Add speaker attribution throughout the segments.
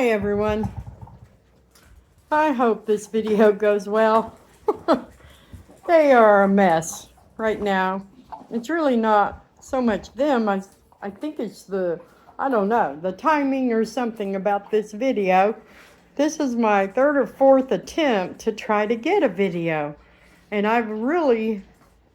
Speaker 1: Hi everyone. I hope this video goes well. They are a mess right now. It's really not so much them. I think it's I don't know, the timing or something about this video. This is my third or fourth attempt to try to get a video. And I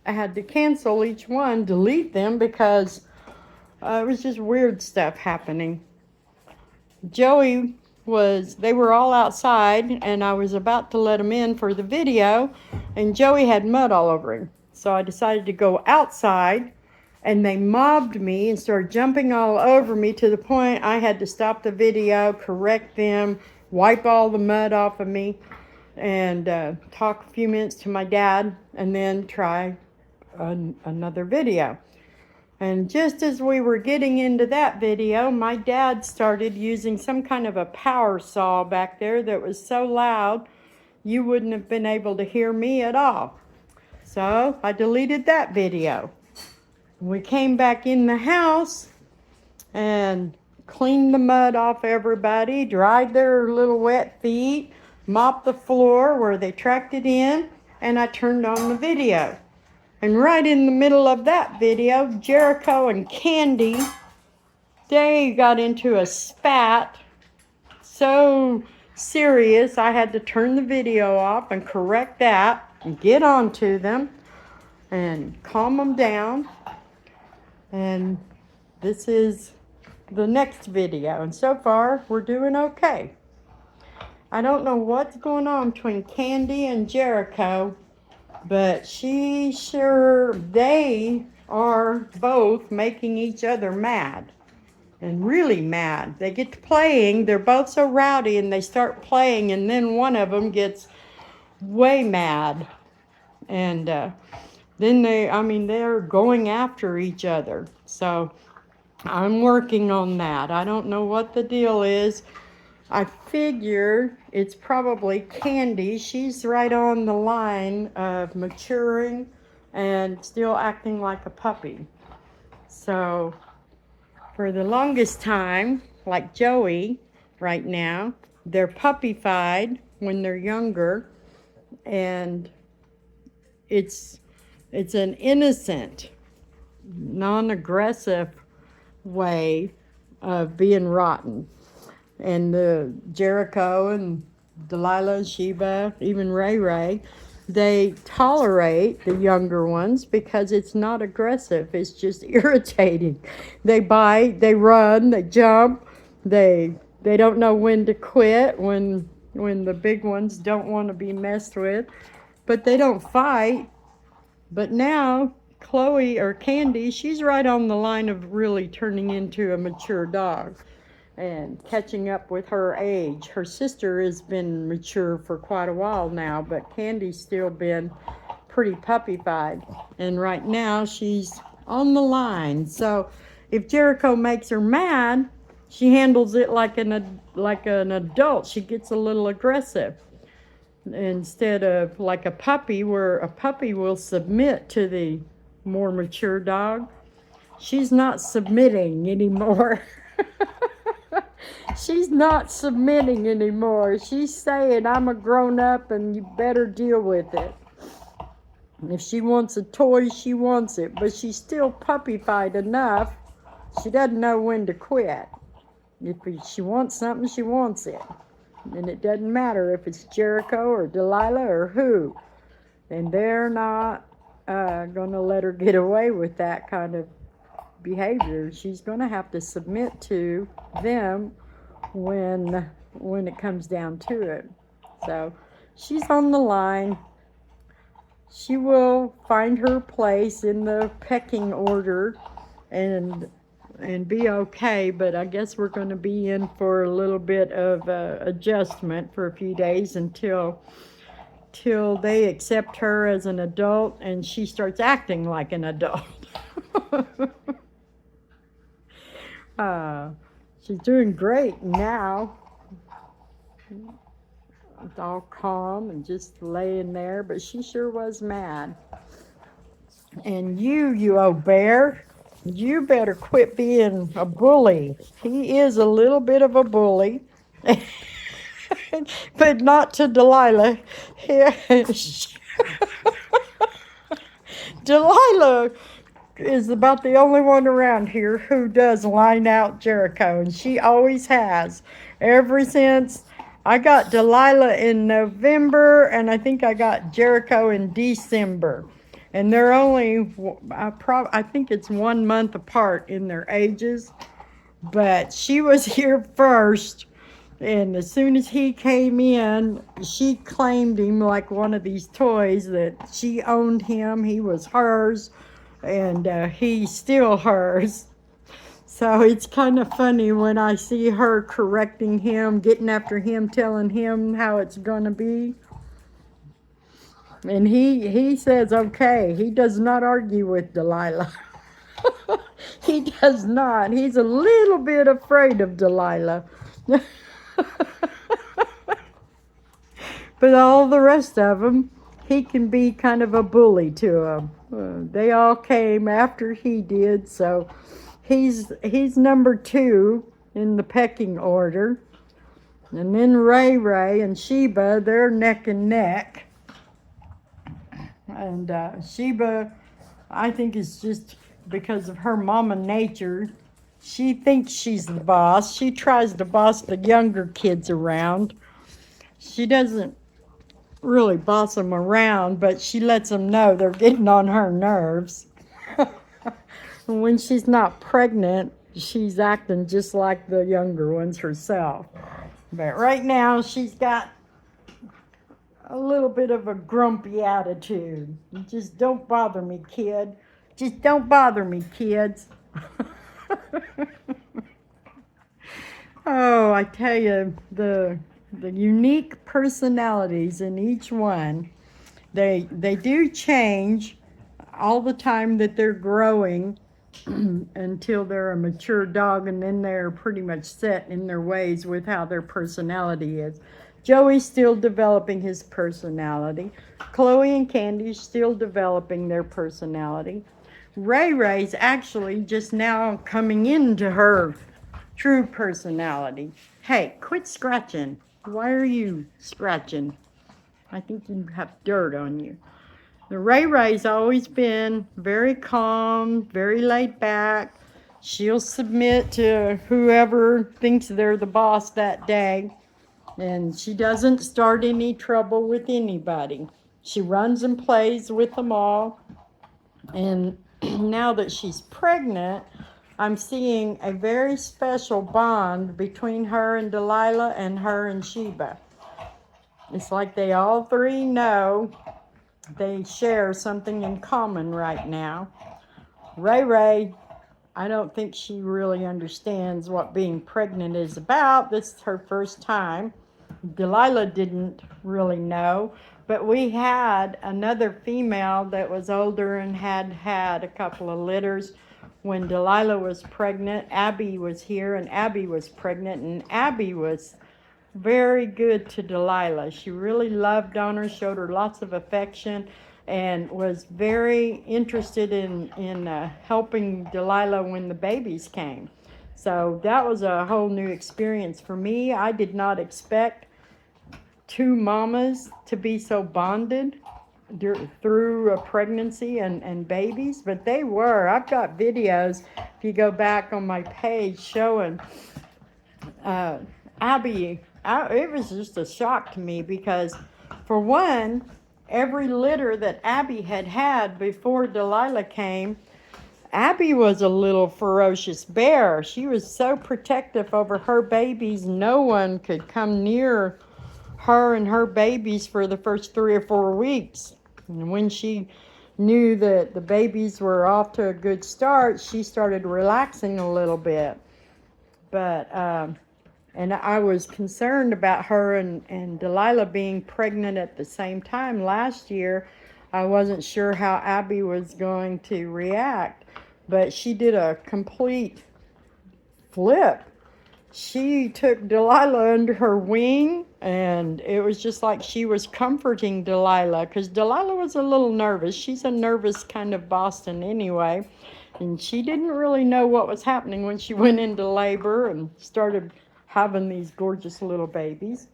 Speaker 1: had to cancel each one, delete them because it was just weird stuff happening. They were all outside, and I was about to let them in for the video, and Joey had mud all over him. So I decided to go outside, and they mobbed me and started jumping all over me to the point I had to stop the video, correct them, wipe all the mud off of me, and talk a few minutes to my dad, and then try another video. And just as we were getting into that video, my dad started using some kind of a power saw back there that was so loud you wouldn't have been able to hear me at all. So I deleted that video. We came back in the house and cleaned the mud off everybody, dried their little wet feet, mopped the floor where they tracked it in, and I turned on the video. And right in the middle of that video, Jericho and Candi, they got into a spat so serious I had to turn the video off and correct that and get on to them and calm them down. And this is the next video. And so far, we're doing okay. I don't know what's going on between Candi and Jericho, but they are both making each other mad, and really mad. They get to playing, they're both so rowdy, and they start playing, and then one of them gets way mad. And then they're going after each other. So I'm working on that. I don't know what the deal is. I figure it's probably Candi. She's right on the line of maturing and still acting like a puppy. So for the longest time, like Joey right now, they're puppyfied when they're younger, and it's an innocent, non-aggressive way of being rotten. And the Jericho and Delilah and Sheba, even Ray, they tolerate the younger ones because it's not aggressive. It's just irritating. They bite, they run, they jump. They don't know when to quit when the big ones don't want to be messed with. But they don't fight. But now Chloe or Candi, she's right on the line of really turning into a mature dog and catching up with her age. Her sister has been mature for quite a while now, but Candy's still been pretty puppyfied. And right now she's on the line. So if Jericho makes her mad, she handles it like an adult. She gets a little aggressive instead of like a puppy, where a puppy will submit to the more mature dog. She's not submitting anymore. She's not submitting anymore. She's saying, I'm a grown-up and you better deal with it. If she wants a toy, she wants it. But she's still puppyfied enough. She doesn't know when to quit. If she wants something, she wants it. And it doesn't matter if it's Jericho or Delilah or who. And they're not going to let her get away with that kind of behavior. She's going to have to submit to them when it comes down to it. So she's on the line. She will find her place in the pecking order and be okay, but I guess we're going to be in for a little bit of adjustment for a few days until they accept her as an adult and she starts acting like an adult. She's doing great now. It's all calm and just laying there, but she sure was mad. And you old bear, you better quit being a bully. He is a little bit of a bully. But not to Delilah. Here, Delilah is about the only one around here who does line out Jericho, and she always has. Ever since I got Delilah in November, and I think I got Jericho in December. And they're only, I think it's 1 month apart in their ages. But she was here first, and as soon as he came in, she claimed him like one of these toys that she owned him. He was hers, and he's still hers. So it's kind of funny when I see her correcting him, getting after him, telling him how it's going to be. And he says, okay, he does not argue with Delilah. He does not. He's a little bit afraid of Delilah. But all the rest of them, he can be kind of a bully to them. They all came after he did, so he's number 2 in the pecking order. And then Ray Ray and Sheba, they're neck and neck. And Sheba, I think, is just because of her mama nature. She thinks she's the boss. She tries to boss the younger kids around. She doesn't really boss them around, but she lets them know they're getting on her nerves. When she's not pregnant, she's acting just like the younger ones herself. But right now, she's got a little bit of a grumpy attitude. Just don't bother me, kid. Just don't bother me, kids. Oh, I tell you, the unique personalities in each one, they do change all the time that they're growing until they're a mature dog, and then they're pretty much set in their ways with how their personality is. Joey's still developing his personality. Chloe and Candy's still developing their personality. Ray Ray's actually just now coming into her true personality. Hey, quit scratching. Why are you scratching? I think you have dirt on you. The Ray Ray's always been very calm, very laid back. She'll submit to whoever thinks they're the boss that day. And she doesn't start any trouble with anybody. She runs and plays with them all. And now that she's pregnant, I'm seeing a very special bond between her and Delilah and her and Sheba. It's like they all three know they share something in common right now. Ray Ray, I don't think she really understands what being pregnant is about. This is her first time. Delilah didn't really know, but we had another female that was older and had a couple of litters. When Delilah was pregnant, Abby was here, and Abby was pregnant, and Abby was very good to Delilah. She really loved on her, showed her lots of affection, and was very interested in helping Delilah when the babies came. So that was a whole new experience for me. I did not expect 2 mamas to be so bonded through a pregnancy and babies, but they were. I've got videos, if you go back on my page, showing Abby. It was just a shock to me because, for one, every litter that Abby had before Delilah came, Abby was a little ferocious bear. She was so protective over her babies, no one could come near her and her babies for the first 3 or 4 weeks. And when she knew that the babies were off to a good start, she started relaxing a little bit. But and I was concerned about her and Delilah being pregnant at the same time last year. I wasn't sure how Abby was going to react, but she did a complete flip. She took Delilah under her wing, and it was just like she was comforting Delilah, because Delilah was a little nervous. She's a nervous kind of Boston anyway, and she didn't really know what was happening when she went into labor and started having these gorgeous little babies.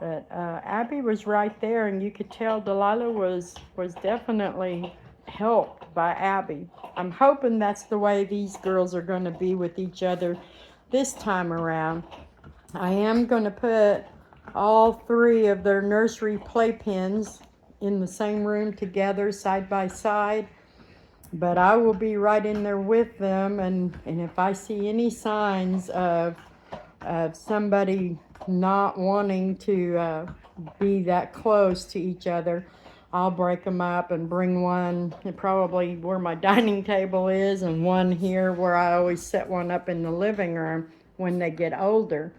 Speaker 1: But Abby was right there, and you could tell Delilah was definitely helped by Abby. I'm hoping that's the way these girls are going to be with each other this time around. I am going to put all three of their nursery playpens in the same room together, side by side. But I will be right in there with them, and if I see any signs of somebody not wanting to be that close to each other, I'll break them up and bring one probably where my dining table is, and one here where I always set one up in the living room when they get older.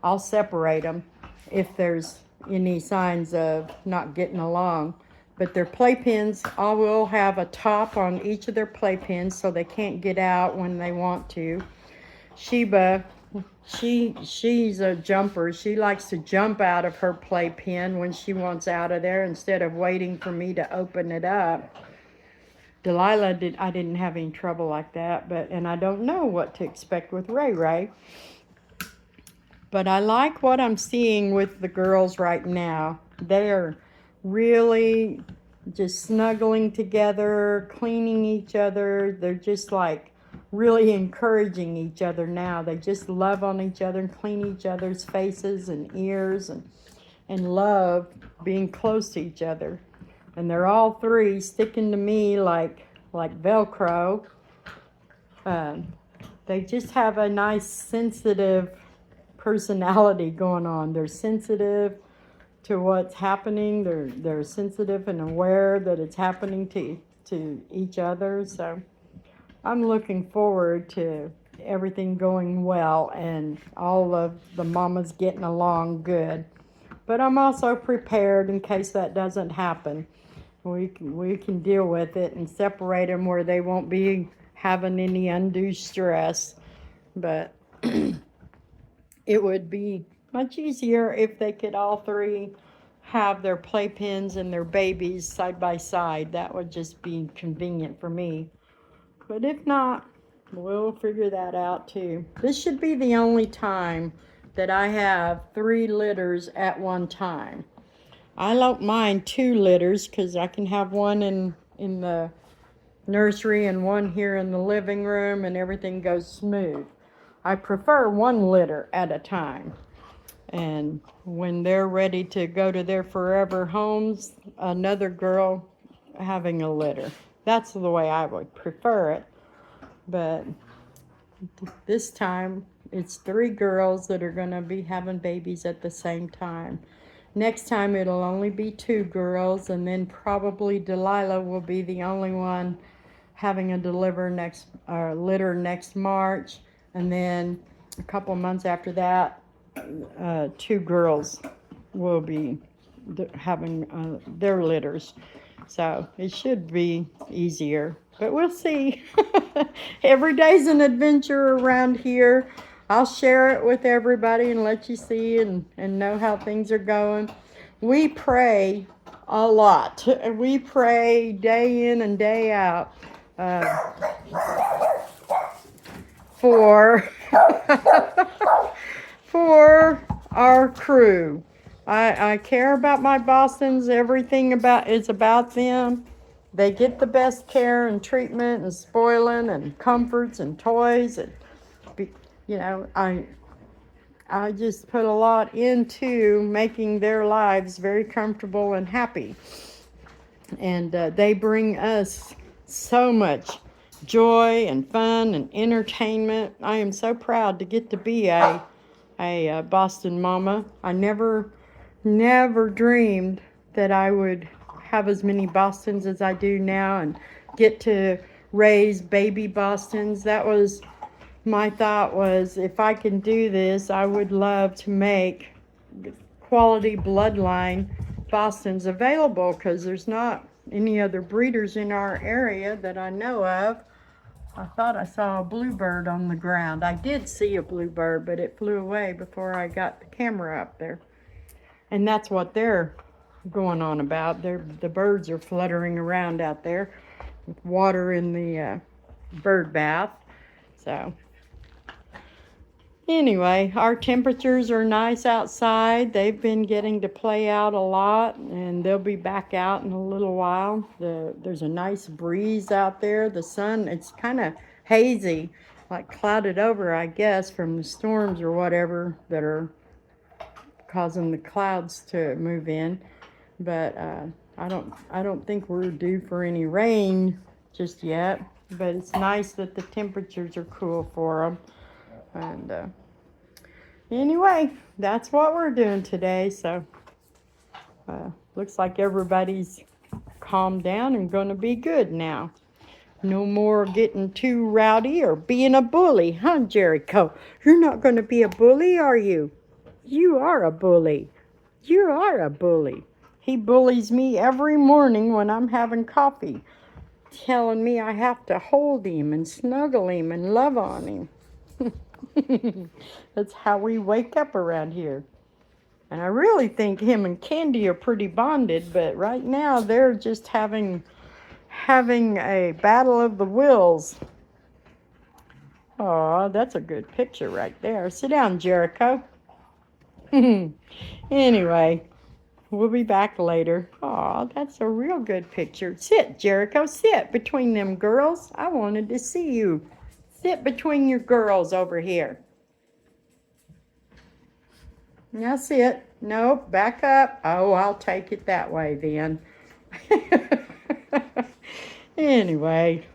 Speaker 1: I'll separate them if there's any signs of not getting along. But their playpens, I will have a top on each of their playpens so they can't get out when they want to. Sheba, she's a jumper. She likes to jump out of her playpen when she wants out of there instead of waiting for me to open it up. Delilah I didn't have any trouble like that, and I don't know what to expect with Ray Ray. But I like what I'm seeing with the girls right now. They are really just snuggling together, cleaning each other. They're just like really encouraging each other now. They just love on each other and clean each other's faces and ears and love being close to each other. And they're all three sticking to me like Velcro. They just have a nice sensitive personality going on. They're sensitive to what's happening. They're sensitive and aware that it's happening to each other. So I'm looking forward to everything going well and all of the mamas getting along good. But I'm also prepared in case that doesn't happen. We can deal with it and separate them where they won't be having any undue stress. But it would be much easier if they could all three have their playpens and their babies side by side. That would just be convenient for me. But if not, we'll figure that out too. This should be the only time that I have 3 litters at one time. I don't mind 2 litters because I can have one in the nursery and one here in the living room and everything goes smooth. I prefer 1 litter at a time. And when they're ready to go to their forever homes, another girl having a litter. That's the way I would prefer it. But this time, it's 3 girls that are going to be having babies at the same time. Next time, it'll only be 2 girls, and then probably Delilah will be the only one having a litter next March. And then a couple months after that, 2 girls will be having their litters. So it should be easier, but we'll see. Every day's an adventure around here. I'll share it with everybody and let you see and know how things are going. We pray a lot. We pray day in and day out for for our crew. I care about my Bostons. Everything is about them. They get the best care and treatment and spoiling and comforts and toys. And, you know, I just put a lot into making their lives very comfortable and happy. And they bring us so much joy and fun and entertainment. I am so proud to get to be a Boston mama. I never dreamed that I would have as many Bostons as I do now and get to raise baby Bostons. That was my thought, was if I can do this, I would love to make quality bloodline Bostons available, because there's not any other breeders in our area that I know of. I thought I saw a bluebird on the ground. I did see a bluebird, but it flew away before I got the camera up there. And that's what they're going on about. The birds are fluttering around out there with water in the bird bath. So Anyway, our temperatures are nice outside. They've been getting to play out a lot, and they'll be back out in a little while. There's a nice breeze out there. The sun, it's kind of hazy, like clouded over, I guess, from the storms or whatever that are causing the clouds to move in. But I don't think we're due for any rain just yet. But it's nice that the temperatures are cool for them. And anyway, that's what we're doing today. So looks like everybody's calmed down and going to be good now. No more getting too rowdy or being a bully, huh, Jericho? You're not going to be a bully, are you? You are a bully. You are a bully. He bullies me every morning when I'm having coffee, telling me I have to hold him and snuggle him and love on him. That's how we wake up around here. And I really think him and Candi are pretty bonded, but right now they're just having a battle of the wills. Oh, that's a good picture right there. Sit down, Jericho. Anyway, we'll be back later. Oh, that's a real good picture. Sit, Jericho, sit between them girls. I wanted to see you. Sit between your girls over here. Now sit. Nope, back up. Oh, I'll take it that way then. Anyway,